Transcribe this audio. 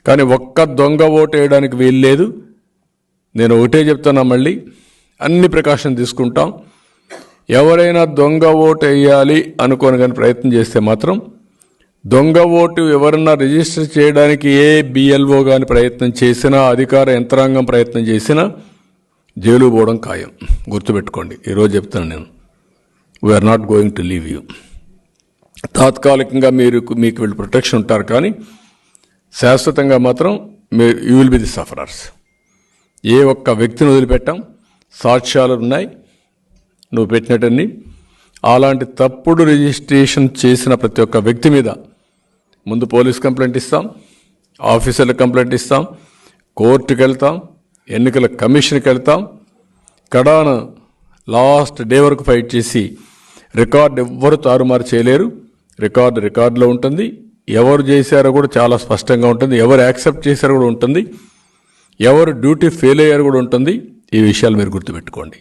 కానీ ఒక్క దొంగ ఓటు వేయడానికి వీల్లేదు. నేను ఒకటే చెప్తున్నా, మళ్ళీ అన్ని ప్రికాషన్ తీసుకుంటాం. ఎవరైనా దొంగ ఓటు వేయాలి అనుకోని కానీ ప్రయత్నం చేస్తే మాత్రం, దొంగ ఓటు ఎవరన్నా రిజిస్టర్ చేయడానికి ఏ బిఎల్ఓ కానీ ప్రయత్నం చేసినా, అధికార యంత్రాంగం ప్రయత్నం చేసినా జైలు పోవడం ఖాయం. గుర్తుపెట్టుకోండి, ఈరోజు చెప్తాను నేను, we are not going to leave you. తాత్కాలికంగా మీకు వీళ్ళు ప్రొటెక్షన్ ఉంటారు, కానీ శాశ్వతంగా మాత్రం you will be the sufferers. ఏ ఒక్క వ్యక్తిని వదిలిపెట్టాం. సాక్ష్యాలు ఉన్నాయి నువ్వు పెట్టినట్టన్ని. అలాంటి తప్పుడు రిజిస్ట్రేషన్ చేసిన ప్రతి ఒక్క వ్యక్తి మీద ముందు పోలీస్ కంప్లైంట్ ఇస్తాం, ఆఫీసర్లకు కంప్లైంట్ ఇస్తాం, కోర్టుకు వెళ్తాం, ఎన్నికల కమిషన్కి వెళ్తాం. కడాన లాస్ట్ డే వరకు ఫైట్ చేసి రికార్డు ఎవ్వరు తారుమారు చేయలేరు. రికార్డులో ఉంటుంది. ఎవరు చేశారో కూడా చాలా స్పష్టంగా ఉంటుంది. ఎవరు యాక్సెప్ట్ చేశారో కూడా ఉంటుంది. ఎవరు డ్యూటీ ఫెయిల్ అయ్యారో కూడా ఉంటుంది. ఈ విషయాలు మీరు గుర్తుపెట్టుకోండి.